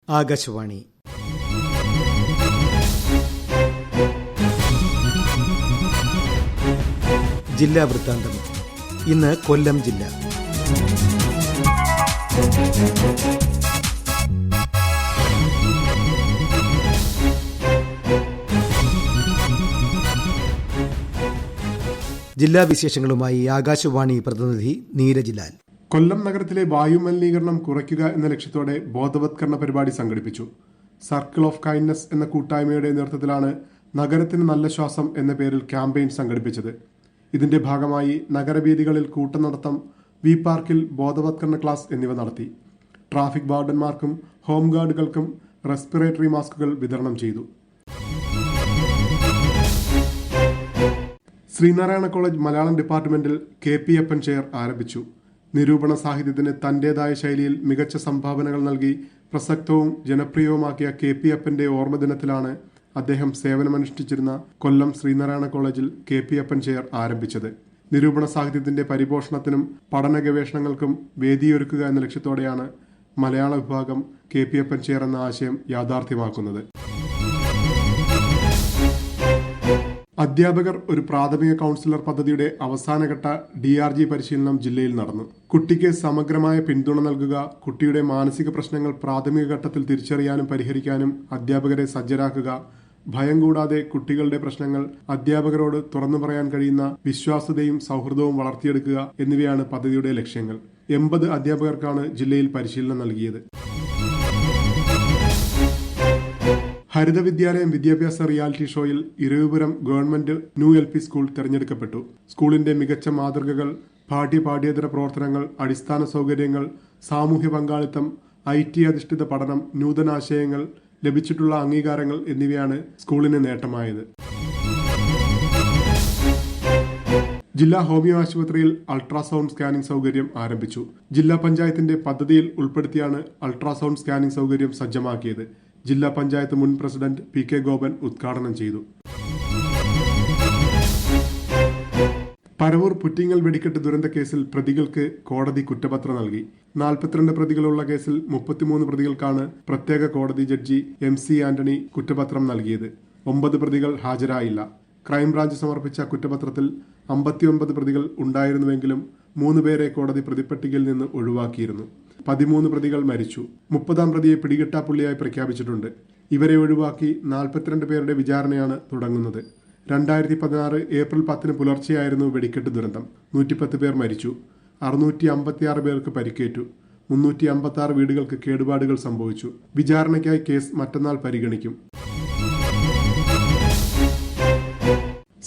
ആകാശവാണി. ജില്ലാ വൃത്താന്തം. ഇന്ന് കൊല്ലം ജില്ല. ജില്ലാ വിശേഷങ്ങളുമായി ആകാശവാണി പ്രതിനിധി നീരജ് ലാൽ. കൊല്ലം നഗരത്തിലെ വായുമലിനീകരണം കുറയ്ക്കുക എന്ന ലക്ഷ്യത്തോടെ ബോധവത്കരണ പരിപാടി സംഘടിപ്പിച്ചു. സർക്കിൾ ഓഫ് കൈൻഡ്നസ് എന്ന കൂട്ടായ്മയുടെ നേതൃത്വത്തിലാണ് നഗരത്തിന് നല്ല ശ്വാസം എന്ന പേരിൽ ക്യാമ്പയിൻ സംഘടിപ്പിച്ചത്. ഇതിന്റെ ഭാഗമായി നഗരവീഥികളിൽ കൂട്ടനടത്തം, വി പാർക്കിൽ ബോധവത്കരണ ക്ലാസ് എന്നിവ നടത്തി. ട്രാഫിക് വാർഡന്മാർക്കും ഹോം ഗാർഡുകൾക്കും റെസ്പിറേറ്ററി മാസ്കുകൾ വിതരണം ചെയ്തു. ശ്രീനാരായണ കോളേജ് മലയാളം ഡിപ്പാർട്ട്മെന്റിൽ KP അപ്പൻ ചെയർ ആരംഭിച്ചു. നിരൂപണ സാഹിത്യത്തിന് തന്റേതായ ശൈലിയിൽ മികച്ച സംഭാവനകൾ നൽകി പ്രസക്തവും ജനപ്രിയവുമാക്കിയ KP അപ്പന്റെ ഓർമ്മദിനത്തിലാണ് അദ്ദേഹം സേവനമനുഷ്ഠിച്ചിരുന്ന കൊല്ലം ശ്രീനാരായണ കോളേജിൽ KP അപ്പൻ ചെയർ ആരംഭിച്ചത്. നിരൂപണ സാഹിത്യത്തിന്റെ പരിപോഷണത്തിനും പഠന ഗവേഷണങ്ങൾക്കും വേദിയൊരുക്കുക എന്ന ലക്ഷ്യത്തോടെയാണ് മലയാള വിഭാഗം KP അപ്പൻ ചെയർ എന്ന ആശയം യാഥാർത്ഥ്യമാക്കുന്നത്. അധ്യാപകർ ഒരു പ്രാഥമിക കൗൺസിലർ പദ്ധതിയുടെ അവസാനഘട്ട DRG പരിശീലനം ജില്ലയിൽ നടന്നു. കുട്ടിക്ക് സമഗ്രമായ പിന്തുണ നൽകുക, കുട്ടിയുടെ മാനസിക പ്രശ്നങ്ങൾ പ്രാഥമിക ഘട്ടത്തിൽ തിരിച്ചറിയാനും പരിഹരിക്കാനും അധ്യാപകരെ സജ്ജരാക്കുക, ഭയം കൂടാതെ കുട്ടികളുടെ പ്രശ്നങ്ങൾ അധ്യാപകരോട് തുറന്നു പറയാൻ കഴിയുന്ന വിശ്വാസ്യതയും സൗഹൃദവും വളർത്തിയെടുക്കുക എന്നിവയാണ് പദ്ധതിയുടെ ലക്ഷ്യങ്ങൾ. 80 അധ്യാപകർക്കാണ് ജില്ലയിൽ പരിശീലനം നൽകിയത്. ഹരിത വിദ്യാലയം വിദ്യാഭ്യാസ റിയാലിറ്റി ഷോയിൽ Iravipuram government new LP school തെരഞ്ഞെടുക്കപ്പെട്ടു. സ്കൂളിന്റെ മികച്ച മാതൃകകൾ, പാഠ്യേതര പ്രവർത്തനങ്ങൾ, അടിസ്ഥാന സൗകര്യങ്ങൾ, സാമൂഹ്യ പങ്കാളിത്തം, IT അധിഷ്ഠിത പഠനം, നൂതനാശയങ്ങൾ, ലഭിച്ചിട്ടുള്ള അംഗീകാരങ്ങൾ എന്നിവയാണ് സ്കൂളിന് നേട്ടമായത്. ജില്ലാ ഹോമിയോ ആശുപത്രിയിൽ അൾട്രാസൗണ്ട് സ്കാനിംഗ് സൗകര്യം ആരംഭിച്ചു. ജില്ലാ പഞ്ചായത്തിന്റെ പദ്ധതിയിൽ ഉൾപ്പെടുത്തിയാണ് അൾട്രാസൗണ്ട് സ്കാനിംഗ് സൗകര്യം സജ്ജമാക്കിയത്. ജില്ലാ പഞ്ചായത്ത് മുൻ പ്രസിഡന്റ് PK ഗോപൻ ഉദ്ഘാടനം ചെയ്തു. പരവൂർ പുറ്റിങ്ങൽ വെടിക്കെട്ട് ദുരന്ത കേസിൽ പ്രതികൾക്ക് കോടതി കുറ്റപത്രം നൽകി. 42 പ്രതികളുള്ള കേസിൽ 33 പ്രതികൾക്കാണ് പ്രത്യേക കോടതി ജഡ്ജി MC ആന്റണി കുറ്റപത്രം നൽകിയത്. 9 പ്രതികൾ ഹാജരായില്ല. ക്രൈംബ്രാഞ്ച് സമർപ്പിച്ച കുറ്റപത്രത്തിൽ 59 പ്രതികൾ ഉണ്ടായിരുന്നുവെങ്കിലും 3 പേരെ കോടതി പ്രതിപ്പട്ടികയിൽ നിന്ന് ഒഴിവാക്കിയിരുന്നു. 13 പ്രതികൾ മരിച്ചു. 30-ാം പ്രതിയെ പിടികിട്ടാപ്പുള്ളിയായി പ്രഖ്യാപിച്ചിട്ടുണ്ട്. ഇവരെ ഒഴിവാക്കി 42 പേരുടെ വിചാരണയാണ് തുടങ്ങുന്നത്. 2016 ഏപ്രിൽ 10 പുലർച്ചെയായിരുന്നു വെടിക്കെട്ട് ദുരന്തം. 110 പേർ മരിച്ചു. 656 പേർക്ക് പരിക്കേറ്റു. 356 വീടുകൾക്ക് കേടുപാടുകൾ സംഭവിച്ചു. വിചാരണയ്ക്കായി കേസ് മറ്റന്നാൾ പരിഗണിക്കും.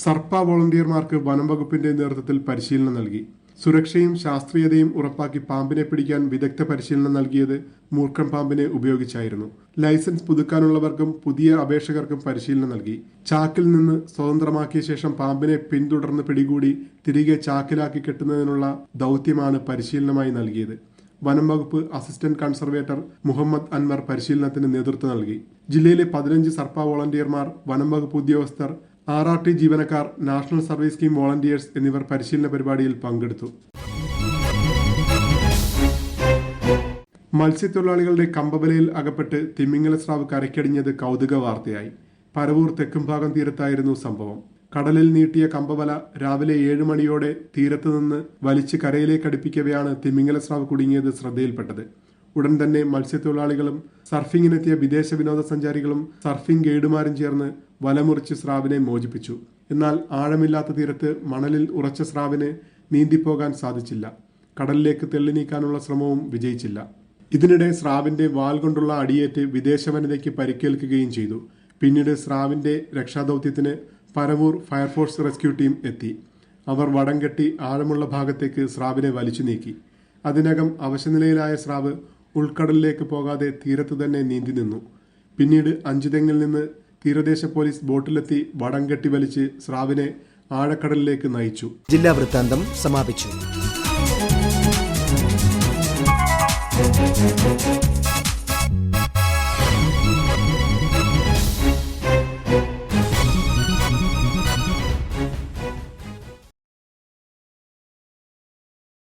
സർപ്പ വോളണ്ടിയർമാർക്ക് വനം വകുപ്പിന്റെ നേതൃത്വത്തിൽ പരിശീലനം നൽകി. സുരക്ഷയും ശാസ്ത്രീയതയും ഉറപ്പാക്കി പാമ്പിനെ പിടിക്കാൻ വിദഗ്ധ പരിശീലനം നൽകിയത് മൂർഖൻ പാമ്പിനെ ഉപയോഗിച്ചായിരുന്നു. ലൈസൻസ് പുതുക്കാനുള്ളവർക്കും പുതിയ അപേക്ഷകർക്കും പരിശീലനം നൽകി. ചാക്കിൽ നിന്ന് സ്വതന്ത്രമാക്കിയ ശേഷം പാമ്പിനെ പിന്തുടർന്ന് പിടികൂടി തിരികെ ചാക്കിലാക്കി കെട്ടുന്നതിനുള്ള ദൗത്യമാണ് പരിശീലനമായി നൽകിയത്. വനം വകുപ്പ് അസിസ്റ്റന്റ് കൺസർവേറ്റർ മുഹമ്മദ് അൻവർ പരിശീലനത്തിന് നേതൃത്വം നൽകി. ജില്ലയിലെ 15 സർപ്പ വോളണ്ടിയർമാർ, വനം വകുപ്പ് ഉദ്യോഗസ്ഥർ, RRT ജീവനക്കാർ, നാഷണൽ സർവീസ് സ്കീം വോളണ്ടിയേഴ്സ് എന്നിവർ പരിശീലന പരിപാടിയിൽ പങ്കെടുത്തു. മത്സ്യത്തൊഴിലാളികളുടെ കമ്പവലയിൽ അകപ്പെട്ട് തിമിംഗല സ്രാവ് കരയ്ക്കടിഞ്ഞത് കൗതുക വാർത്തയായി. പരവൂർ തെക്കുംഭാഗം തീരത്തായിരുന്നു സംഭവം. കടലിൽ നീട്ടിയ കമ്പവല രാവിലെ 7 മണിയോടെ തീരത്ത് നിന്ന് വലിച്ച് കരയിലേക്ക് അടുപ്പിക്കവെയാണ് തിമിംഗല സ്രാവ് കുടുങ്ങിയത് ശ്രദ്ധയിൽപ്പെട്ടത്. ഉടൻ തന്നെ മത്സ്യത്തൊഴിലാളികളും സർഫിങ്ങിനെത്തിയ വിദേശ വിനോദസഞ്ചാരികളും സർഫിംഗ് ഗൈഡുമാരും ചേർന്ന് വലമുറിച്ച് സ്രാവിനെ മോചിപ്പിച്ചു. എന്നാൽ ആഴമില്ലാത്ത തീരത്ത് മണലിൽ ഉറച്ച സ്രാവിന് നീന്തിപ്പോകാൻ സാധിച്ചില്ല. കടലിലേക്ക് തെള്ളി നീക്കാനുള്ള ശ്രമവും വിജയിച്ചില്ല. ഇതിനിടെ സ്രാവിന്റെ വാൽ കൊണ്ടുള്ള അടിയേറ്റ് വിദേശ വനിതയ്ക്ക് പരിക്കേൽക്കുകയും ചെയ്തു. പിന്നീട് സ്രാവിന്റെ രക്ഷാദൌത്യത്തിന് പരവൂർ ഫയർഫോഴ്സ് റെസ്ക്യൂ ടീം എത്തി. അവർ വടം കെട്ടി ആഴമുള്ള ഭാഗത്തേക്ക് സ്രാവിനെ വലിച്ചു നീക്കി. അതിനകം അവശനിലയിലായ സ്രാവ് ഉൾക്കടലിലേക്ക് പോകാതെ തീരത്ത് തന്നെ നീന്തി നിന്നു. പിന്നീട് അഞ്ചുതെങ്ങിൽ നിന്ന് തീരദേശ പോലീസ് ബോട്ടിലെത്തി വടം കെട്ടി വലിച്ച് സ്രാവിനെ ആഴക്കടലിലേക്ക് നയിച്ചു. ജില്ലാ വൃത്താന്തം സമാപിച്ചു.